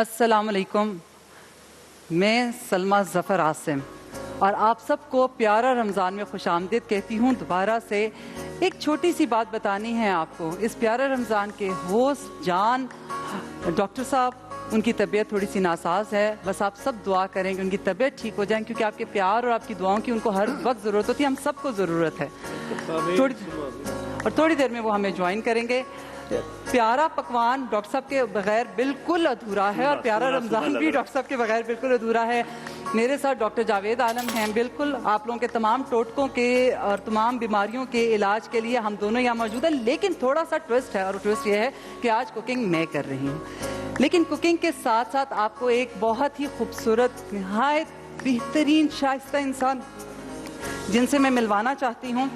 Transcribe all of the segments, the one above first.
السلام علیکم، میں سلمہ ظفر عاصم اور آپ سب کو پیارا رمضان میں خوش آمدید کہتی ہوں دوبارہ سے۔ ایک چھوٹی سی بات بتانی ہے آپ کو۔ اس پیارا رمضان کے ہوسٹ جان ڈاکٹر صاحب، ان کی طبیعت تھوڑی سی ناساز ہے، بس آپ سب دعا کریں کہ ان کی طبیعت ٹھیک ہو جائیں، کیونکہ آپ کے پیار اور آپ کی دعاؤں کی ان کو ہر وقت ضرورت ہوتی ہے، ہم سب کو ضرورت ہے۔ تھوڑی دیر میں وہ ہمیں جوائن کریں گے۔ پیارا پکوان ڈاکٹر صاحب کے بغیر بالکل ادھورا ہے، اور پیارا رمضان بھی ڈاکٹر صاحب کے بغیر بالکل ادھورا ہے۔ میرے ساتھ ڈاکٹر جاوید عالم ہیں، بالکل آپ لوگوں کے تمام ٹوٹکوں کے اور تمام بیماریوں کے علاج کے لیے ہم دونوں یہاں موجود ہیں۔ لیکن تھوڑا سا ٹوسٹ ہے، اور ٹوسٹ یہ ہے کہ آج کوکنگ میں کر رہی ہوں، لیکن کوکنگ کے ساتھ ساتھ آپ کو ایک بہت ہی خوبصورت، نہایت بہترین شائستہ انسان جن سے میں ملوانا چاہتی ہوں،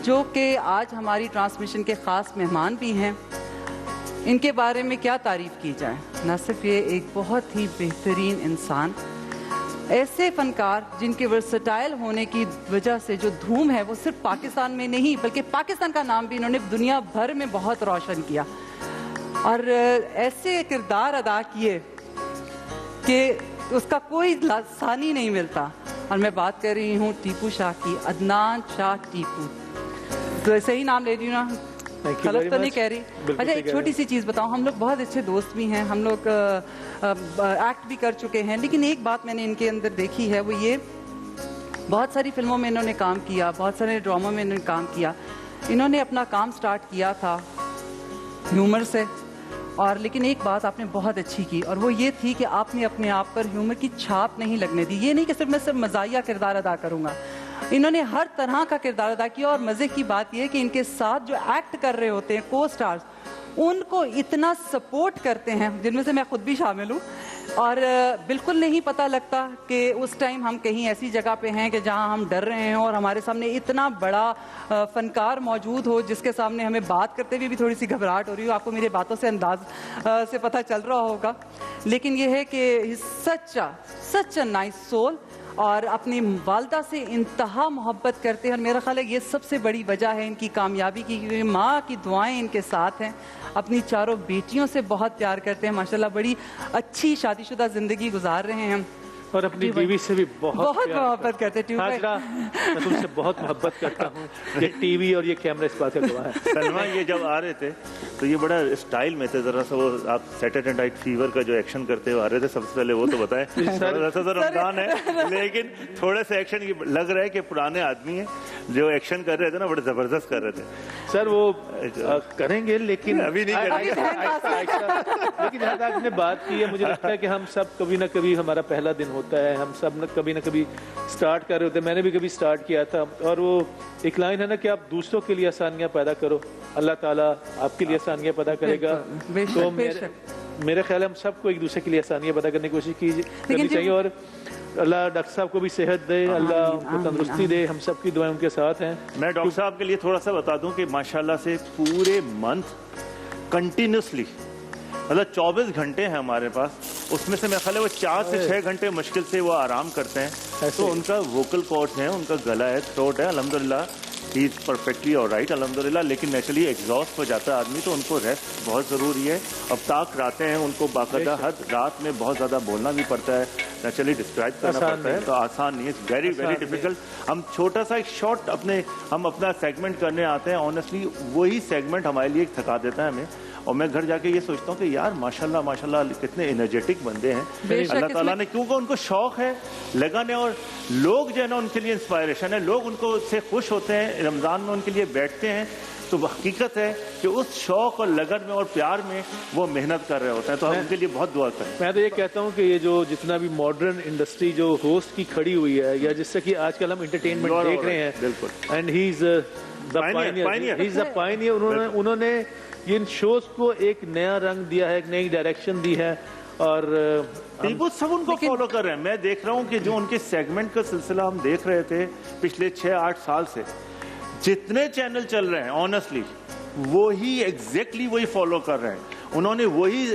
جو کہ آج ہماری ٹرانسمیشن کے خاص مہمان بھی ہیں۔ ان کے بارے میں کیا تعریف کی جائے، نہ صرف یہ ایک بہت ہی بہترین انسان، ایسے فنکار جن کے ورسٹائل ہونے کی وجہ سے جو دھوم ہے وہ صرف پاکستان میں نہیں بلکہ پاکستان کا نام بھی انہوں نے دنیا بھر میں بہت روشن کیا، اور ایسے کردار ادا کیے کہ اس کا کوئی ثانی نہیں ملتا۔ اور میں بات کر رہی ہوں ٹیپو شاہ کی، عدنان شاہ ٹیپو۔ تو صحیح نام لے رہی ہوں نا، غلط تو نہیں کہہ رہی؟ اچھا، ایک چھوٹی سی چیز بتاؤں، ہم لوگ بہت اچھے دوست بھی ہیں، ہم لوگ ایکٹ بھی کر چکے ہیں، لیکن ایک بات میں نے ان کے اندر دیکھی ہے، وہ یہ، بہت ساری فلموں میں انہوں نے کام کیا، بہت سارے ڈراموں میں انہوں نے کام کیا۔ انہوں نے اپنا کام سٹارٹ کیا تھا ہیومر سے، اور لیکن ایک بات آپ نے بہت اچھی کی، اور وہ یہ تھی کہ آپ نے اپنے آپ پر ہیومر کی چھاپ نہیں لگنے دی۔ یہ نہیں کہ صرف میں مزاحیہ کردار ادا کروں گا، انہوں نے ہر طرح کا کردار ادا کیا۔ اور مزے کی بات یہ ہے کہ ان کے ساتھ جو ایکٹ کر رہے ہوتے ہیں کو سٹارز، ان کو اتنا سپورٹ کرتے ہیں، جن میں سے میں خود بھی شامل ہوں، اور بالکل نہیں پتہ لگتا کہ اس ٹائم ہم کہیں ایسی جگہ پہ ہیں کہ جہاں ہم ڈر رہے ہیں، اور ہمارے سامنے اتنا بڑا فنکار موجود ہو جس کے سامنے ہمیں بات کرتے ہوئے بھی تھوڑی سی گھبراہٹ ہو رہی ہو۔ آپ کو میرے باتوں سے انداز سے پتہ چل رہا ہوگا، لیکن یہ ہے کہ سچ اے نائس سول، اور اپنی والدہ سے انتہا محبت کرتے ہیں، اور میرا خیال ہے یہ سب سے بڑی وجہ ہے ان کی کامیابی کی، کیونکہ ماں کی دعائیں ان کے ساتھ ہیں۔ اپنی چاروں بیٹیوں سے بہت پیار کرتے ہیں، ماشاءاللہ بڑی اچھی شادی شدہ زندگی گزار رہے ہیں، اور اپنی بیوی سے بھی بہت محبت کرتے ہیں۔ حاجرہ، میں تم سے بہت محبت کرتا ہوں، یہ ٹی وی اور یہ کیمرے اس بات کا گواہ ہے۔ سلمہ، یہ جب آ رہے تھے تو یہ بڑا اسٹائل میں تھے، ذرا سا وہ آپ سیٹرڈے نائٹ فیور کا جو ایکشن کرتے ہوئے آ رہے تھے، سب سے پہلے وہ تو بتائیں۔ ویسے تو رمضان ہے، لیکن تھوڑے سے ایکشن یہ لگ رہا ہے کہ پرانے آدمی ہیں جو ایکشن کر رہے تھے نا، بڑے زبردست کر رہے تھے۔ سر وہ کریں گے، لیکن ابھی نہیں کریں گے، لیکن جہاں تک نے بات کی ہے، مجھے لگتا ہے کہ ہم سب کبھی نہ کبھی، ہمارا پہلا دن ہوتا ہے، ہم سب کبھی نہ کبھی سٹارٹ کر رہے ہوتے ہیں۔ میں نے بھی کبھی سٹارٹ کیا تھا، اور وہ ایک لائن ہے نا کہ آپ دوسروں کے لیے آسانیاں پیدا کرو، اللہ تعالیٰ آپ کے لیے آسانیاں پیدا کرے گا۔ تو میرے خیال ہے ہم سب کو ایک دوسرے کے لیے آسانیاں پیدا کرنے کی کوشش کرنی چاہیے، اور اللہ ڈاکٹر صاحب کو بھی صحت دے، اللہ ان کو تندرستی دے، ہم سب کی دعائیں ان کے ساتھ ہیں۔ میں ڈاکٹر صاحب کے لیے تھوڑا سا بتا دوں کہ ماشاءاللہ سے پورے منتھ کنٹینیوسلی، مطلب 24 گھنٹے ہیں ہمارے پاس، اس میں سے میرا خیال ہے وہ 4 سے 6 گھنٹے مشکل سے وہ آرام کرتے ہیں، تو ان کا ووکل کارڈ ہے، ان کا گلا ہے، تھروٹ ہے، الحمدللہ ہی از پرفیکٹلی آلرائٹ الحمدللہ۔ لیکن نیچرلی ایگزاسٹ ہو جاتا ہے آدمی، تو ان کو ریسٹ بہت ضروری ہے۔ اب تاک راتیں ہیں، ان کو باقاعدہ حد رات میں بہت زیادہ بولنا بھی پڑتا ہے، نیچرلی ڈسکرائب کرنا پڑتا ہے، تو آسان نہیں ہے، ویری ویری ڈیفیکلٹ۔ ہم چھوٹا سا ایک شارٹ ہم اپنا سیگمنٹ کرنے آتے ہیں، آنیسٹلی وہی سیگمنٹ ہمارے لیے تھکا دیتا ہے ہمیں، اور میں گھر جا کے یہ سوچتا ہوں کہ یار ماشاءاللہ ماشاءاللہ کتنے انرجیٹک بندے ہیں اللہ تعالیٰ نے، کیونکہ ان کو شوق ہے، لگن ہے، اور لوگ جو ہے نا ان کے لیے انسپائریشن ہے، لوگ ان کو سے خوش ہوتے ہیں، رمضان میں ان کے لیے بیٹھتے ہیں، تو حقیقت ہے کہ اس شوق اور لگن میں اور پیار میں وہ محنت کر رہے ہوتے ہیں، تو ہم ان کے لیے بہت دعا کریں۔ میں تو یہ کہتا ہوں کہ یہ جو جتنا بھی ماڈرن انڈسٹری جو ہوسٹ کی کھڑی ہوئی ہے، یا جس سے کہ آج کل ہم انٹرٹینمنٹ دیکھ رہے ہیں، بالکل، and he is the pioneer, انہوں نے ان شوز کو ایک نیا رنگ دیا ہے، ایک نئی ڈائریکشن دی ہے، اور بالکل سب ان کو فالو کر رہے ہیں۔ میں دیکھ رہا ہوں کہ جو ان کے سیگمنٹ کا سلسلہ ہم دیکھ رہے تھے پچھلے 6-8 سال سے، جتنے چینل چل رہے ہیں آنیسٹلی وہی ایگزیکٹلی وہی فالو کر رہے ہیں۔ انہوں نے وہی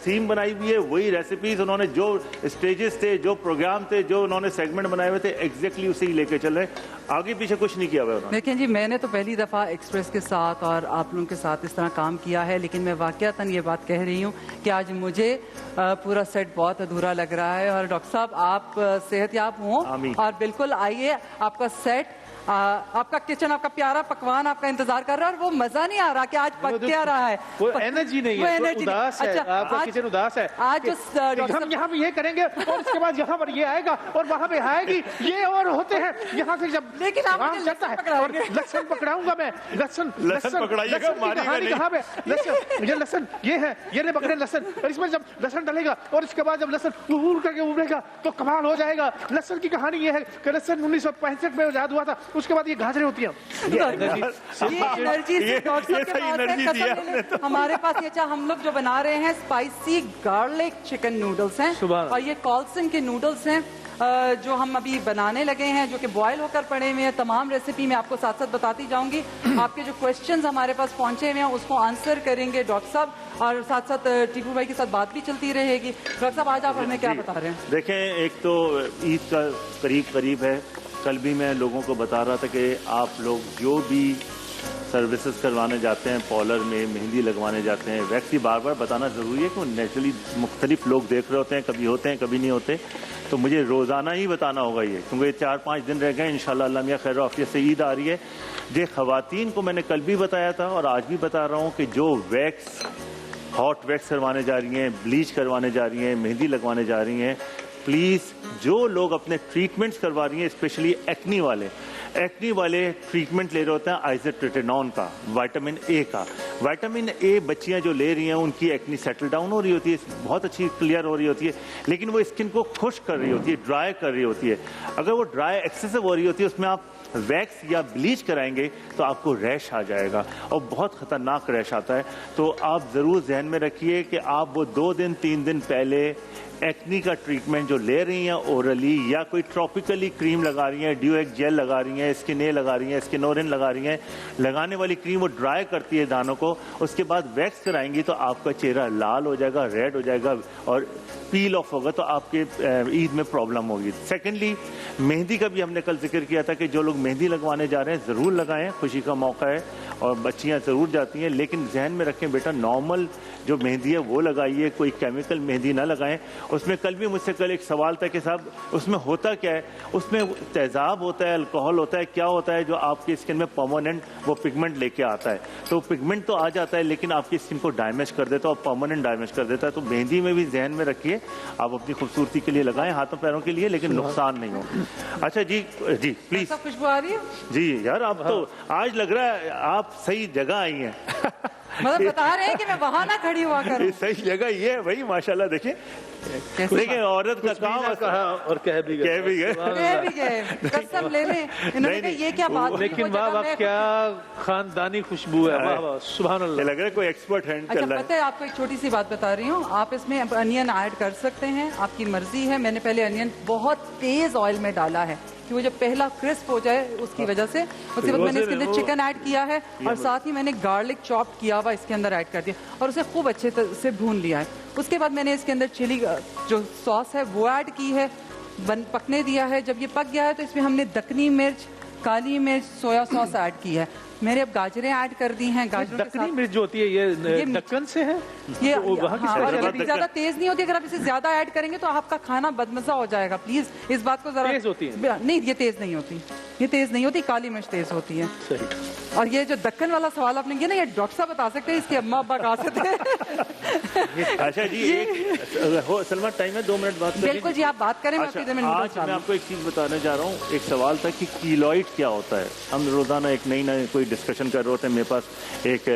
تھیم بنائی ہوئی ہے, وہی ریسیپیز, انہوں نے جو اسٹیجز تھے, جو پروگرام تھے, جو انہوں نے سیگمنٹ بنائے ہوئے تھے, ایگزیکٹلی اسے ہی لے کے چل رہے ہیں. آگے پیچھے کچھ نہیں کیا ہوا انہوں نے. دیکھیں جی, میں نے تو پہلی دفعہ ایکسپریس کے ساتھ اور آپ لوگوں کے ساتھ اس طرح کام کیا ہے, لیکن میں واقعتاً یہ بات کہہ رہی ہوں کہ آج مجھے پورا سیٹ بہت ادھورا لگ رہا ہے. اور ڈاکٹر صاحب آپ صحت یاب ہوں, آمین. اور بالکل آئیے, آپ کا سیٹ, آپ کا کچن, آپ کا پیارا پکوان آپ کا انتظار کر رہا ہے, اور وہ مزہ نہیں آ رہا کہ آج پک کیا رہا ہے. وہ انرجی نہیں ہے, وہ اداس ہے, آپ کا کچن اداس ہے. آج ہم یہاں پہ یہ کریں گے اور اس کے بعد یہاں پر یہ آئے گا اور وہاں پہ آئے گی یہ, اور ہوتے ہیں یہاں سے جب لیکن آپ کام چلتا ہے. لہسن پکڑاؤں گا میں, لہسن پکڑائیے گا, کہانی کہاں پہ لہسن, یہ لہسن یہ ہے, یہ نہیں پکڑے لہسن, اور اس میں جب لہسن ڈلے گا اور اس کے بعد جب لہسن ابھر کر کے ابھرے گا تو کمال ہو جائے گا. لہسن کی کہانی یہ ہے کہ لہسن 1965 میں ایجاد ہوا تھا, اس کے بعد یہ گاجریں ہوتی ہیں. ہمارے پاس یہ ہم لوگ جو بنا رہے ہیں اسپائسی گارلک چکن نوڈلز ہیں, اور یہ کالسن کے نوڈلز ہیں جو ہم ابھی بنانے لگے ہیں, جو کہ بوائل ہو کر پڑے ہوئے ہیں. تمام ریسیپی میں آپ کو ساتھ ساتھ بتاتی جاؤں گی. آپ کے جو کوشچنز ہمارے پاس پہنچے ہوئے ہیں اس کو آنسر کریں گے ڈاکٹر صاحب, اور ساتھ ساتھ ٹیپو بھائی کے ساتھ بات بھی چلتی رہے گی. ڈاکٹر صاحب آج آپ ہمیں کیا بتا رہے ہیں؟ دیکھیں, ایک تو عید کا قریب ہے. کل بھی میں لوگوں کو بتا رہا تھا کہ آپ لوگ جو بھی سروسز کروانے جاتے ہیں, پارلر میں مہندی لگوانے جاتے ہیں, ویکس بار بار بتانا ضروری ہے کہ نیچرلی مختلف لوگ دیکھ رہے ہوتے ہیں, کبھی ہوتے ہیں کبھی نہیں ہوتے, تو مجھے روزانہ ہی بتانا ہوگا یہ, کیونکہ یہ 4-5 دن رہ گئے. انشاءاللہ اللہ میاں خیر و عافیت سے عید آ رہی ہے. یہ خواتین کو میں نے کل بھی بتایا تھا اور آج بھی بتا رہا ہوں کہ جو ویکس, ہاٹ ویکس کروانے جا رہی ہیں, بلیچ کروانے جا رہی ہیں, مہندی لگوانے جا رہی ہیں, پلیز جو لوگ اپنے ٹریٹمنٹس کروا رہی ہیں, اسپیشلی ایکنی والے ٹریٹمنٹ لے رہے ہوتے ہیں آئزوٹریٹینون کا, وائٹامن اے کا. وائٹامن اے بچیاں جو لے رہی ہیں ان کی ایکنی سیٹل ڈاؤن ہو رہی ہوتی ہے, بہت اچھی کلیئر ہو رہی ہوتی ہے, لیکن وہ اسکن کو خشک کر رہی ہوتی ہے, ڈرائی کر رہی ہوتی ہے. اگر وہ ڈرائی ایکسیسو ہو رہی ہوتی ہے, اس میں آپ ویکس یا بلیچ کرائیں گے تو آپ کو ریش آ جائے گا, اور بہت خطرناک ریش آتا ہے. تو آپ ضرور ذہن میں رکھیے کہ آپ وہ 2-3 دن پہلے ایکنی کا ٹریٹمنٹ جو لے رہی ہیں اورلی, یا کوئی ٹراپیکلی کریم لگا رہی ہیں, ڈیو ایک جیل لگا رہی ہیں, اسکن اے لگا رہی ہیں, اسکنورن لگا رہی ہیں, لگانے والی کریم وہ ڈرائی کرتی ہے دانوں کو, اس کے بعد ویکس کرائیں گی تو آپ کا چہرہ لال ہو جائے گا, ریڈ ہو جائے گا اور پیل آف ہوگا, تو آپ کے عید میں پرابلم ہوگی. سیکنڈلی, مہندی کا بھی ہم نے کل ذکر کیا تھا کہ جو لوگ مہندی لگوانے جا رہے ہیں ضرور لگائیں, خوشی کا موقع ہے اور بچیاں ضرور جاتی ہیں, لیکن ذہن میں رکھیں بیٹا نارمل جو مہندی ہے وہ لگائیے, کوئی کیمیکل مہندی نہ لگائیں. اس میں کل بھی مجھ سے ایک سوال تھا کہ صاحب اس میں ہوتا کیا ہے, اس میں تیزاب ہوتا ہے, الکوہل ہوتا ہے, کیا ہوتا ہے جو آپ کی اسکن میں پرماننٹ وہ پگمنٹ لے کے آتا ہے. تو پگمنٹ تو آ جاتا ہے لیکن آپ کی اسکن کو ڈیمیج کر دیتا ہے اور پرماننٹ ڈیمیج کر دیتا ہے. تو مہندی میں بھی ذہن میں رکھیے, آپ اپنی خوبصورتی کے لیے لگائیں, ہاتھوں پیروں کے لیے, لیکن نقصان نہیں ہو. اچھا جی پلیز. خوشبو آ رہی ہے جی یار, آپ تو آج لگ رہا ہے آپ صحیح جگہ آئی ہیں. مطلب بتا رہے ہیں کہ میں وہاں نہ کھڑی ہوا کروں. صحیح جگہ یہ ہے بھائی, ماشاءاللہ. دیکھیں عورت کا کام کہا اور کہہ بھی گئے. قسم لے لیں انہوں نے کہا یہ کیا بات ہوئی, لیکن واہ واہ کیا خاندانی خوشبو ہے, واہ واہ سبحان اللہ. لگ رہا ہے کوئی ایکسپرٹ ہینڈ چل رہا ہے. پتہ ہے آپ کو ایک چھوٹی سی بات بتا رہی ہوں, آپ اس میں انین ایڈ کر سکتے ہیں, آپ کی مرضی ہے. میں نے پہلے انین بہت تیز آئل میں ڈالا ہے کہ وہ جب پہلا کرسپ ہو جائے اس کی وجہ سے. اس کے بعد میں نے اس کے اندر چکن ایڈ کیا ہے اور ساتھ ہی میں نے گارلک چاپ کیا ہوا اس کے اندر ایڈ کر دیا اور اسے خوب اچھے سے بھون لیا ہے. اس کے بعد میں نے اس کے اندر چلی جو سوس ہے وہ ایڈ کی ہے, پکنے دیا ہے. جب یہ پک گیا ہے تو اس میں ہم نے دکنی مرچ, کالی مرچ, سویا سوس ایڈ کی ہے. میں نے اب گاجریں ایڈ کر دی ہیں. دکنی مرچ جو ہوتی ہے یہ دکن سے ہے, یہ زیادہ تیز نہیں ہوتی. اگر آپ اسے زیادہ ایڈ کریں گے تو آپ کا کھانا بدمزہ ہو جائے گا. پلیز اس بات کو ذرا. تیز ہوتی ہے نہیں, یہ تیز نہیں ہوتی, یہ تیز نہیں ہوتی, کالی مرچ تیز ہوتی ہے. صحیح. اور یہ جو دکن والا سوال آپ نے کیا نا, یہ ڈاکٹر صاحب بتا سکتے ہیں, اس کے اماں ابا کہا سکتے ہیں. اچھا جی, سلمہ ٹائم ہے 2 منٹ بات کریں. بالکل جی, آپ بات کریں. آج میں آپ کو ایک چیز بتانے جا رہا ہوں. ایک سوال تھا کہ کیلوئڈ کیا ہوتا ہے. ہم روزانہ ایک نئی کوئی ڈسکشن کر رہے ہوتے ہیں. میرے پاس ایک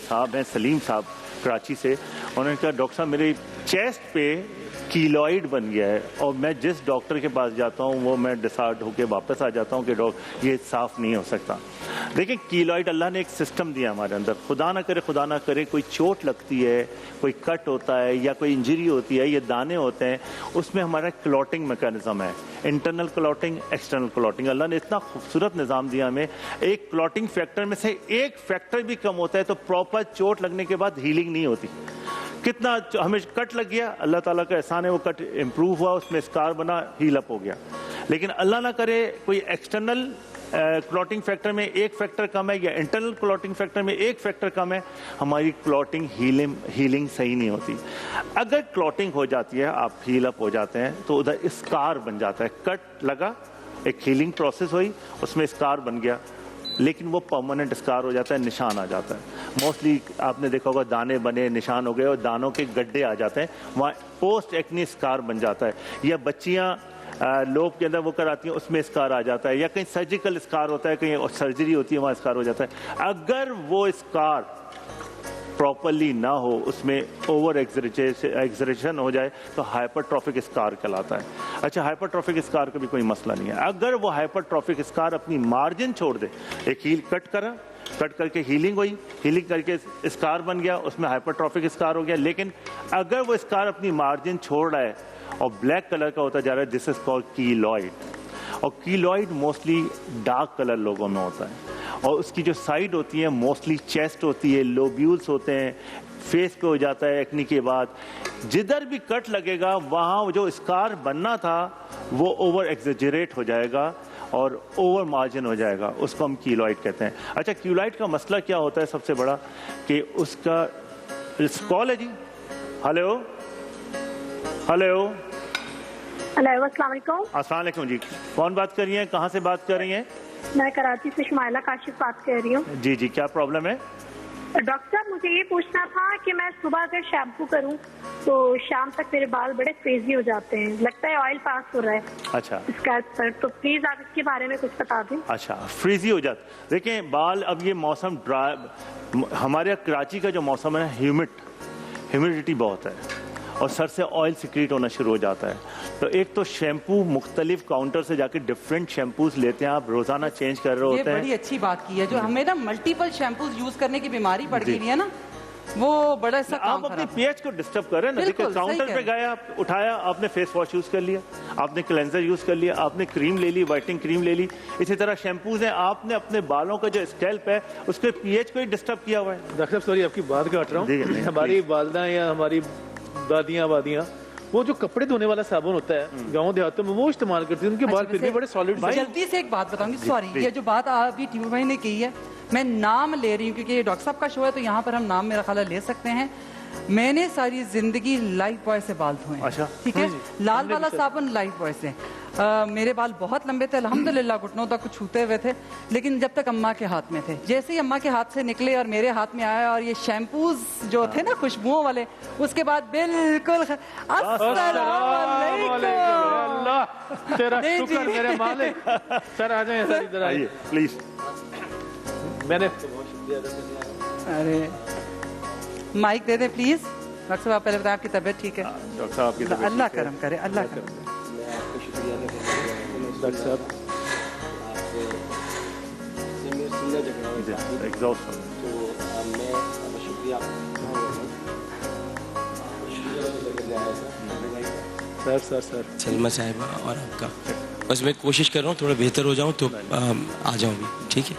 صاحب ہیں, سلیم صاحب, کراچی سے. انہوں نے کہا ڈاکٹر صاحب میرے چیسٹ پہ کیلوئڈ بن گیا ہے, اور میں جس ڈاکٹر کے پاس جاتا ہوں وہ میں ڈسارڈ ہو کے واپس آ جاتا ہوں کہ یہ صاف نہیں ہو سکتا. دیکھیں کیلوئڈ اللہ نے ایک سسٹم دیا ہمارے اندر. خدا نہ کرے کوئی چوٹ لگتی ہے, کوئی کٹ ہوتا ہے یا کوئی انجری ہوتی ہے, یہ دانے ہوتے ہیں, اس میں ہمارا کلوٹنگ میکانزم ہے, انٹرنل کلوٹنگ, ایکسٹرنل کلوٹنگ. اللہ نے اتنا خوبصورت نظام دیا ہمیں. ایک کلوٹنگ فیکٹر میں سے ایک فیکٹر بھی کم ہوتا ہے تو پراپر چوٹ لگنے کے بعد ہیلنگ نہیں ہوتی. कितना हमें कट लग गया, अल्लाह ताला का एहसान है, वो कट इम्प्रूव हुआ, उसमें स्कार बना, हील अप हो गया। लेकिन अल्लाह ना करे कोई एक्सटर्नल क्लॉटिंग फैक्टर में एक फैक्टर कम है या इंटरनल क्लॉटिंग फैक्टर में एक फैक्टर कम है, हमारी क्लॉटिंग हीलिंग सही नहीं होती। अगर क्लॉटिंग हो जाती है, आप हील अप हो जाते हैं, तो उधर स्कार बन जाता है। कट लगा, एक हीलिंग प्रोसेस हुई, उसमें स्कार बन गया, लेकिन वो परमानेंट स्कार हो जाता है, निशान आ जाता है। मोस्टली आपने देखा होगा दाने बने, निशान हो गए और दानों के गड्ढे आ जाते हैं, वहाँ पोस्ट एक्ने स्कार बन जाता है। या बच्चियाँ लोब के अंदर वो कराती हैं, उसमें स्कार आ जाता है, या कहीं सर्जिकल स्कार होता है, कहीं सर्जरी होती है, वहाँ स्कार हो जाता है। अगर वो स्कार प्रॉपरली ना हो, उसमें ओवर एक्सरेशन हो जाए, तो हाइपरट्रॉफिक स्कार कहलाता है। अच्छा, हाइपरट्रॉफिक स्कार का भी कोई मसला नहीं है। अगर वो हाइपरट्रॉफिक स्कार अपनी मार्जिन छोड़ दे, एक हील कट करके हीलिंग हुई, हीलिंग करके स्कार बन गया, उसमें हाइपरट्रॉफिक स्कार हो गया, लेकिन अगर वो स्कार अपनी मार्जिन छोड़ रहा है और ब्लैक कलर का होता जा रहा है, दिस इज कॉल्ड कीलॉइड। और कीलॉइड मोस्टली डार्क कलर लोगों में होता है, और उसकी जो साइड होती है मोस्टली चेस्ट होती है, लोब्यूल्स होते हैं, फेस पे हो जाता है एक्ने के बाद। जिधर भी कट लगेगा वहाँ जो स्कार बनना था वो ओवर एक्सेजरेट हो जाएगा और ओवर मार्जिन हो जाएगा, उसको हम कीलॉइड कहते हैं। अच्छा, कीलॉइड का मसला क्या होता है सबसे बड़ा, कि उसका कॉल है जी। हेलो हेलो हेलो, अस्सलाम वालेकुम। अस्सलाम वालेकुम जी, कौन बात कर रही हैं, कहाँ से बात कर रही हैं? मैं कराची से शुमाइला काशिफ बात कर रही हूँ। जी जी, क्या प्रॉब्लम है? डॉक्टर साहब, मुझे ये पूछना था कि मैं सुबह अगर शैम्पू करूँ तो शाम तक मेरे बाल बड़े फ्रीजी हो जाते हैं, लगता है ऑयल पास हो रहा है अच्छा स्कैल्प पर, तो प्लीज आप इसके बारे में कुछ बता दें। अच्छा, फ्रीजी हो जाता। देखिए बाल, अब ये मौसम ड्राई, हमारे यहाँ कराची का जो मौसम है, ह्यूमिडिटी बहुत है और सर से ऑयल सिक्रीट होना शुरू हो जाता है। तो एक तो शैम्पू मुख्तलिफ काउंटर से जाके डिफरेंट शैम्पूज लेते हैं, आप रोजाना चेंज कर रहे ये होते बड़ी हैं। अच्छी बात की है, जो हमें ना मल्टीपल शैम्पूज यूज करने की बीमारी पड़ गई है ना, वो बड़ा सा काम आप अपने खराब है। पीएच को डिस्टर्ब कर रहे हैं ना। देखिए बिल्कुल, सही काउंटर कह पे गए, आप उठाया, आपने फेस वॉश यूज कर लिया, आपने क्लेंजर यूज कर लिया, आपने क्रीम ले ली, वाइटनिंग क्रीम ले ली, इसी तरह शैम्पूज हैं, आपने अपने बालों का जो स्कैल्प है उसके पीएच को ही डिस्टर्ब किया हुआ है। डॉक्टर साहब सॉरी आपकी बात काट रहा जी, हूँ, नहीं, हमारी वालदा या हमारी दादियाँ वादियाँ वो जो कपड़े धोने वाला साबुन होता है गाँव देहातों में, वो इस्तेमाल करती है, उनके बाल फिर भी बड़े सॉलिड। जल्दी से एक बात बताऊंगी, सॉरी, ये जो बात अभी टीमू भाई ने की है, मैं नाम ले रही हूँ क्योंकि ये डॉक्टर साहब का शो है, तो यहाँ पर हम नाम मेरा ख्याल है ले सकते हैं। मैंने सारी जिंदगी लाइफ बॉय से बाल धोए, अच्छा। ठीक है, हाँ लाल वाला साबुन लाइफ बॉय से। मेरे बाल बहुत लंबे थे अल्हम्दुलिल्लाह, घुटनों तक छूते हुए थे, लेकिन जब तक अम्मा के हाथ में थे, जैसे ही अम्मा के हाथ से निकले और मेरे हाथ में आया और ये शैम्पूज जो थे ना खुशबुओं वाले, उसके बाद बिल्कुल अस्सलाम वालेकुम। अल्लाह तेरा नहीं शुक्र जी। मेरे मालिक। सर आ जाए सर, इधर आइए आइए प्लीज। मैंने अरे माइक दे दे प्लीज। डॉक्टर साहब आप पहले बताएं आपकी तबीयत ठीक है? डॉक्टर साहब आपकी तबीयत अल्लाह ठीक है? करम करे, अल्लाह करम करे। डॉक्टर साहब जी, exhaust sir sir sir Salma साहिबा और आपका, बस मैं कोशिश कर रहा हूँ थोड़ा बेहतर हो जाऊँ तो आ जाऊँ भी, ठीक है,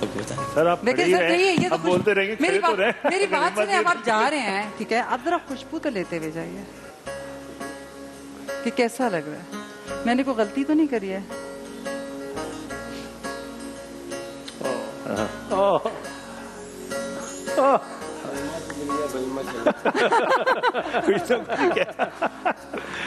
सबको बताएं। सर आप देखिए खड़ी सर, रहें, ये तो आप बोलते रहेंगे, मेरी खड़े तो बात रहें। मेरी बात सुने, अब हिम्मत आप जा रहे हैं, ठीक है, आप जरा खुशबू तो लेते हुए जाइए कि कैसा लग रहा है, मैंने कोई गलती तो नहीं करी है?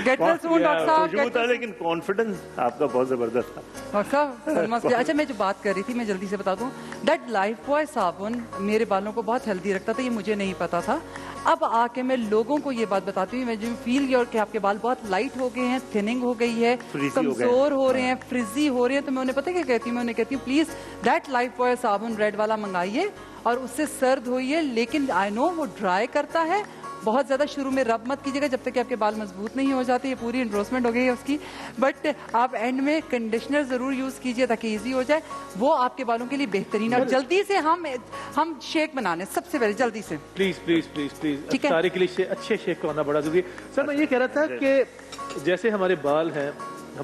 गेट वेल सून डॉक्टर साहब, खुशबू था लेकिन कॉन्फिडेंस आपका बहुत जबरदस्त था। डॉक्टर साहब सलमा से- अच्छा, मैं जो बात कर रही थी, मैं जल्दी से बता दूं, दैट लाइफ बॉय साबुन मेरे बालों को बहुत हेल्दी रखता था, ये मुझे नहीं पता था। अब आके मैं लोगों को ये बात बताती हूँ, मैं जो फील किया कि आपके बाल बहुत लाइट हो गए हैं, थिनिंग हो गई है, Frizzy हो गए। कमजोर हो रहे हैं, फ्रिजी हो रहे हैं, तो मैं उन्हें पता क्या कहती हूँ, मैं उन्हें कहती हूँ प्लीज दैट लाइफ बॉय साबुन रेड वाला मंगाइए और उससे सर धोइए, लेकिन आई नो वो ड्राई करता है, बहुत ज्यादा शुरू में रब मत कीजिएगा जब तक कि आपके बाल मजबूत नहीं हो जाते, ये पूरी एंडोर्समेंट हो गई है उसकी, बट आप एंड में कंडीशनर जरूर यूज कीजिए ताकि इजी हो जाए, वो आपके बालों के लिए बेहतरीन है। और जल्दी से हम शेक बनाने सबसे पहले, जल्दी से प्लीज प्लीज प्लीज प्लीज, ठीक है। सारे के लिए अच्छे शेक को आना बड़ा जरूरी है। सर मैं ये कह रहा था कि जैसे हमारे बाल हैं,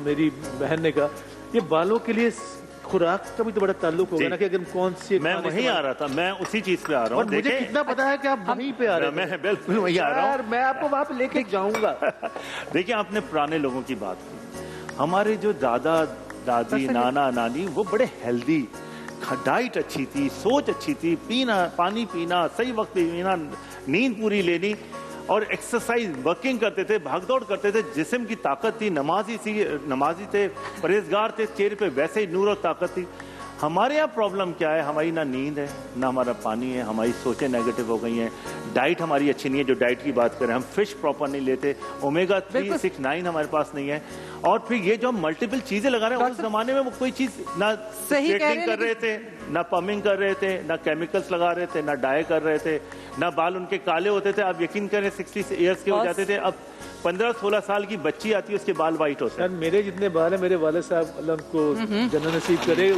मेरी बहन ने कहा, ये बालों के लिए खुराक का भी तो बड़ा ताल्लुक होगा जी। ना कि अगर कौन सी मैं वहीं आ रहा था, मैं उसी चीज पे आ रहा और हूँ। मुझे देखिए, कितना पता है कि आप वहीं पे आ रहे हैं। मैं बिल्कुल वहीं आ रहा हूँ। यार मैं आपको वहां पे लेके जाऊंगा। देखिए, आपने पुराने लोगों की बात की। हमारे जो दादा दादी नाना नानी वो बड़े हेल्दी, डाइट अच्छी थी, सोच अच्छी थी, पीना पानी पीना सही वक्त पे पीना, नींद पूरी लेनी और एक्सरसाइज वर्किंग करते थे, भागदौड़ करते थे, जिस्म की ताकत थी, नमाजी थे, परहेजगार थे, चेहरे पे वैसे ही नूर और ताकत थी। हमारे यहाँ प्रॉब्लम क्या है, हमारी ना नींद है ना हमारा पानी है, हमारी सोचें नेगेटिव हो गई हैं, डाइट हमारी अच्छी नहीं है। जो डाइट की बात करें, हम फिश प्रॉपर नहीं लेते, ओमेगा 3, 6, 9 हमारे पास नहीं है। और फिर ये जो हम मल्टीपल चीजें लगा रहे हैं, उस जमाने में वो कोई चीज ना सही कह रहे स्ट्रेटनिंग कर रहे थे, ना पमिंग कर रहे थे, ना केमिकल्स लगा रहे थे, ना डाई कर रहे थे, ना बाल उनके काले होते थे। आप यकीन करें 60 इयर्स के हो जाते थे, अब 15-16 साल की बच्ची आती है, उसके बाल वाइट होते हैं। यार मेरे जितने बाल है, मेरे वाले साहब अल्लाह उनको जन्नत नसीब करे,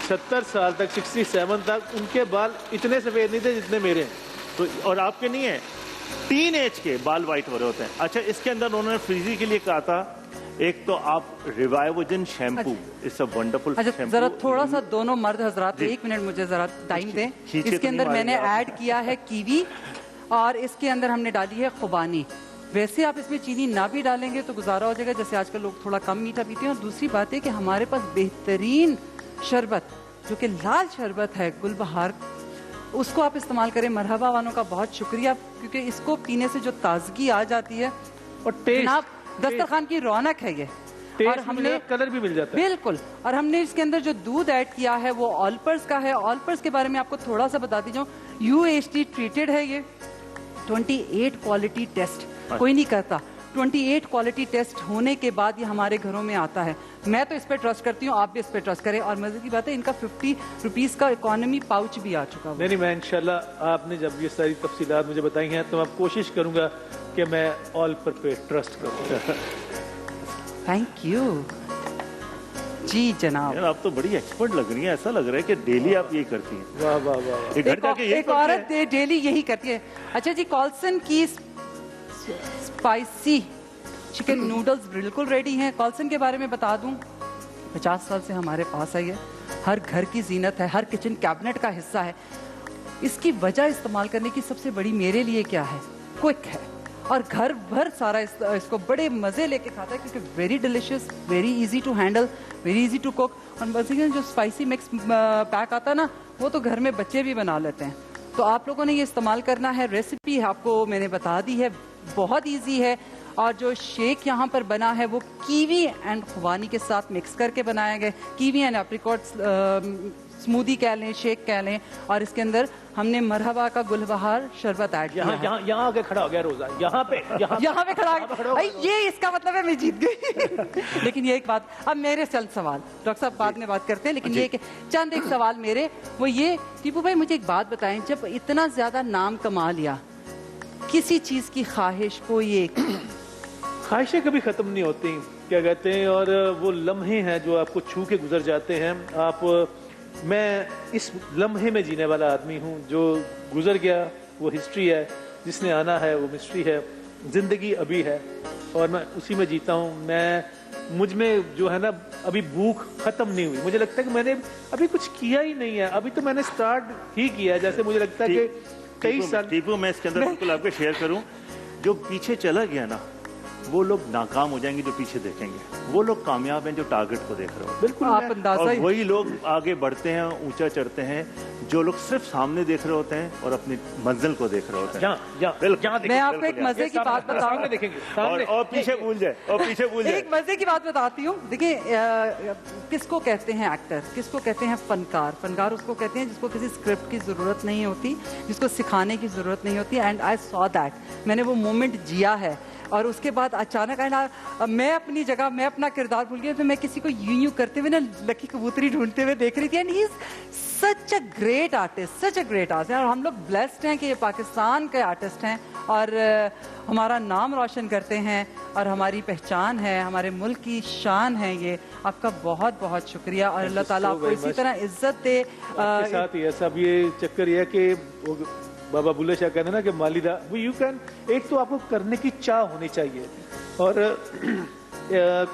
70 साल तक, 67 तक उनके बाल इतने सफेद नहीं थे जितने मेरे हैं। तो और आपके नहीं है, टीन एज के बाल वाइट हो रहे होते हैं। अच्छा, इसके अंदर उन्होंने फ्रीजी के लिए कहा था, एक तो आप रिवाइवोजन शैम्पू, इट्स अ वंडरफुल अच्छा, शैम्पू। जरा थोड़ा सा दोनों मर्द हजरात जी। 1 मिनट मुझे जरा टाइम दें। खींचे तो इसके नहीं अंदर मैंने मारेंगे आप। ऐड किया है कीवी और इसके अंदर हमने डाली है खुबानी। वैसे आप इसमें चीनी ना भी डालेंगे तो गुजारा हो जाएगा, जैसे आजकल लोग थोड़ा कम मीठा पीते हैं। और दूसरी बात है कि हमारे पास बेहतरीन शरबत जो कि लाल शरबत है गुलबहार, उसको आप इस्तेमाल करें। मरहबा वालों का बहुत शुक्रिया, क्योंकि इसको पीने से जो ताजगी आ जाती है और टेस्ट, जनाब, दस्तरखान की रौनक है ये। और हमने कलर भी मिल जाता है। बिल्कुल, और हमने इसके अंदर जो दूध ऐड किया है वो ऑलपर्स का है। ऑलपर्स के बारे में आपको थोड़ा सा बताती जाऊं, UHT ट्रीटेड है ये। 28 क्वालिटी टेस्ट कोई नहीं करता, 28 क्वालिटी टेस्ट होने के बाद ये हमारे घरों में आता है। मैं तो इस पर ट्रस्ट करती हूँ, आप भी इस पर ट्रस्ट करें। और मजे की बात है, इनका 50 रुपीज का इकोनॉमी पाउच भी आ चुका है। नहीं, मैं इंशाल्लाह आपने जब ये सारी तफसीलात मुझे बताई हैं तो मैं कोशिश करूंगा कि मैं ऑल पर पे ट्रस्ट करूँ। थैंक यू जी जनाब। यार, आप तो बड़ी एक्सपर्ट लग रही हैं, ऐसा लग रहा है कि डेली आप ये करती हैं। वाह वाह वाह। ये घर जाके यही एक करती औरत हैं? डेली यही करती है। अच्छा जी, कॉल्सन की स्पाइसी चिकन नूडल्स बिल्कुल रेडी हैं। कॉल्सन के बारे में बता दूं, 50 साल से हमारे पास है ये, हर घर की जीनत है, हर किचन कैबिनेट का हिस्सा है। इसकी वजह इस्तेमाल करने की सबसे बड़ी मेरे लिए क्या है, क्विक है और घर भर सारा इसको बड़े मजे लेके खाता है, क्योंकि very delicious, very easy to handle, very easy to cook. और बेसिकली जो स्पाइसी मिक्स पैक आता है ना, वो तो घर में बच्चे भी बना लेते हैं। तो आप लोगों ने ये इस्तेमाल करना है। रेसिपी आपको मैंने बता दी है, बहुत इजी है। और जो शेक यहाँ पर बना है वो कीवी एंड खुबानी के साथ मिक्स करके बनाया गया। कीवी एंड एप्रिकॉट स्मूदी कह लें, शेक कह लें। और इसके अंदर हमने मरहबा का गुलबहार शरबत ऐड किया है। यहाँ आके खड़ा हो गया रोजा, यहाँ पे पे खड़ा भाई, ये इसका मतलब है मैं जीत गई। लेकिन ये एक बात, अब मेरे चंद सवाल, डॉक्टर साहब बाद में बात करते हैं, लेकिन ये कि चंद एक सवाल मेरे, वो ये टीपू भाई मुझे एक बात बताएं, जब इतना ज्यादा नाम कमा लिया, किसी चीज की ख्वाहिश, कोई एक ख्वाहिशें कभी खत्म नहीं होती, क्या कहते हैं, और वो लम्हे हैं जो आपको छू के गुजर जाते हैं। मैं इस लम्हे में जीने वाला आदमी हूँ, जो गुजर गया वो हिस्ट्री है, जिसने आना है वो मिस्ट्री है। जिंदगी अभी है और मैं उसी में जीता हूँ। मुझ में जो है ना, अभी भूख खत्म नहीं हुई। मुझे लगता है कि मैंने अभी कुछ किया ही नहीं है, अभी तो मैंने स्टार्ट ही किया है। जैसे मुझे लगता है कि कई साल टीपू, मैं इसके अंदर बिल्कुल आपके शेयर करूं, जो पीछे चला गया ना, वो लोग नाकाम हो जाएंगे जो पीछे देखेंगे, वो लोग कामयाब हैं जो टारगेट को देख रहे हो। बिल्कुल आप अंदाजा और ही- वही लोग आगे बढ़ते हैं, ऊंचा चढ़ते हैं, जो लोग सिर्फ सामने देख रहे होते हैं और अपनी मंजिल को देख रहे होते हैं। मैं आपको एक मजे की बात बताऊं, देखेंगे और पीछे भूल जाए, और पीछे भूल जाए। एक मजे की बात बताती हूँ। देखिए, किसको कहते हैं एक्टर, किसको कहते हैं फनकार। फनकार उसको कहते हैं जिसको किसी स्क्रिप्ट की जरूरत नहीं होती, जिसको सिखाने की जरूरत नहीं होती। एंड आई सॉ दैट, मैंने वो मोमेंट जिया है। और उसके बाद अचानक मैं अपनी जगह, मैं अपना किरदार भूल गया, तो मैं किसी को यूं करते हुए ना लकी कबूतरी ढूंढते हुए देख रही थी। And he is such a great artist, such a great artist. और हम लोग ब्लेस्ड हैं कि ये पाकिस्तान के आर्टिस्ट हैं और हमारा नाम रोशन करते हैं और हमारी पहचान है, हमारे मुल्क की शान है ये। आपका बहुत बहुत शुक्रिया और अल्लाह ताला आपको इसी तरह इज्जत दे। आपके साथ ही है सब। ये चक्कर ये है कि बाबा बुल्ले शाह कहते हैं ना कि मालिदा वो यू कैन, एक तो आपको करने की चाह होनी चाहिए, और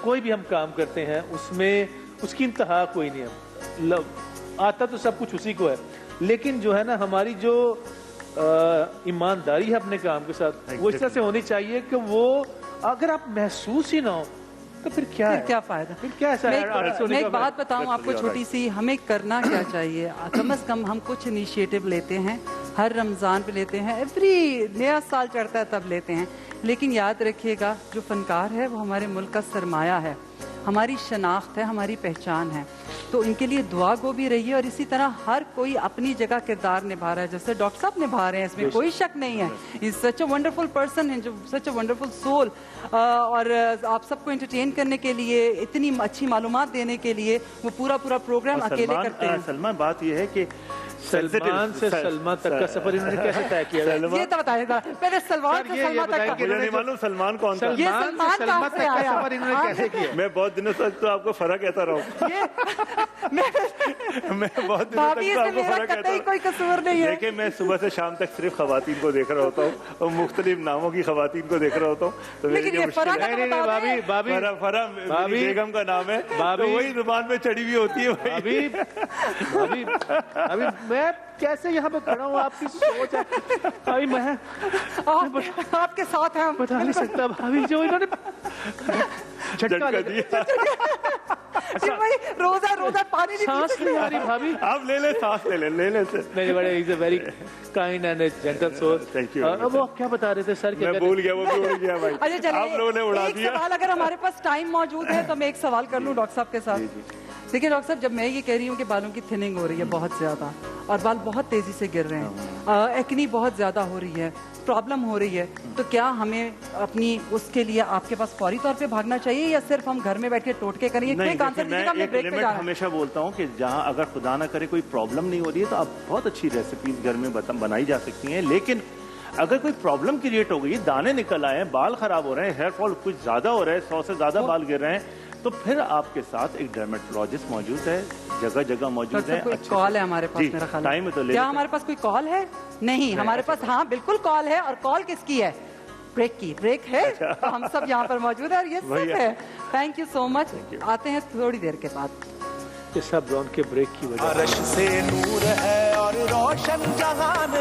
कोई भी हम काम करते हैं उसमें उसकी इंतहा कोई नहीं है। आता तो सब कुछ उसी को है, लेकिन जो है ना हमारी जो ईमानदारी है अपने काम के साथ वो इस तरह से होनी चाहिए कि वो अगर आप महसूस ही ना हो तो फिर क्या है, क्या फायदा? फिर क्या ऐसा मैं एक बात बताऊं आपको छोटी सी, हमें करना क्या चाहिए, कम से कम हम कुछ इनिशिएटिव लेते हैं, हर रमज़ान पे लेते हैं, एवरी नया साल चढ़ता है तब लेते हैं, लेकिन याद रखिएगा जो फनकार है वो हमारे मुल्क का सरमाया है, हमारी शनाख्त है, हमारी पहचान है, तो इनके लिए दुआ गो भी रही है। और इसी तरह हर कोई अपनी जगह किरदार निभा रहा है, जैसे डॉक्टर साहब निभा रहे हैं, इसमें कोई शक नहीं है, is such a wonderful person, such a wonderful soul, और आप सबको एंटरटेन करने के लिए, इतनी अच्छी मालूमात देने के लिए वो पूरा प्रोग्राम अकेले करते हैं। सलमान, बात ये है कि सलमान से सलमा तक का सफर इन्होंने कैसे तय किया? ये तो बताइएगा पहले, सलमान से सलमा तक का। मुझे नहीं मालूम सलमान कौन था। ये सलमान कहाँ से आया? सफर इन्होंने कैसे किया? मैं बहुत दिनों तक तो आपको फर्क कहता रहा हूँ। मैं बहुत दिनों तक तो आपको फर्क कहता हूँ। कोई कसूर नहीं है। देखिए, मैं सुबह से शाम तक सिर्फ खवातीन को देख रहा होता हूँ और मुख्तलिफ नामों की खवातीन को देख रहा होता हूँ, तो मेरे लिए मुश्किल है। भाभी बेगम का नाम है, तो वही जुबान पे चढ़ी हुई होती है। अभी मैं कैसे यहाँ पे खड़ा हूँ, आपकी सोच है भाई, मैं आपके साथ हैं, बता नहीं सकता भाभी, जो इन्होंने झटका दिया। रोजा पानी नहीं सांस नहीं आ रही भाभी। आप ले सांस ले से। नहीं, बड़े is a very kind and gentle soul. Thank you. अब वो क्या बता रहे थे सर? मैं भूल गया, वो भी उड़ गया भाई। अच्छा चलिए, आप लोगों ने उड़ा दिया। सवाल, अगर हमारे पास टाइम मौजूद है तो मैं एक सवाल कर लूं डॉक्टर साहब के साथ। देखिए डॉक्टर साहब, जब मैं ये कह रही हूँ कि बालों की थिनिंग हो रही है बहुत ज्यादा और बाल बहुत तेजी से गिर रहे हैं, एक्नी बहुत ज्यादा हो रही है, प्रॉब्लम हो रही है, तो क्या हमें अपनी उसके लिए आपके पास फौरी तौर पे भागना चाहिए या सिर्फ हम घर में बैठ के टोटके करेंगे? नहीं, क्विक आंसर दीजिएगा, हमने ब्रेक पे जाना है। हमेशा बोलता हूँ कि जहाँ अगर खुदा ना करे कोई प्रॉब्लम नहीं हो रही है तो आप बहुत अच्छी रेसिपीज घर में बनाई जा सकती हैं, लेकिन अगर कोई प्रॉब्लम क्रिएट हो गई, दाने निकल आए हैं, बाल खराब हो रहे हैं, हेयर फॉल कुछ ज्यादा हो रहा है, 100 से ज्यादा बाल गिर रहे हैं, तो फिर आपके साथ एक डर्मेटोलॉजिस्ट मौजूद है, जगह जगह मौजूद है। कोई कॉल है हमारे पास? मेरा ख्याल टाइम तो क्या हमारे पास कोई कॉल है? नहीं, हमारे पास हाँ बिल्कुल कॉल है, और कॉल किसकी है? ब्रेक की। ब्रेक है तो हम सब यहाँ पर मौजूद है और ये सब है। Thank you so much. आते हैं थोड़ी देर के बाद। ये सब रौन के ब्रेक की वजह अर्श से नूर है और रोशन जहान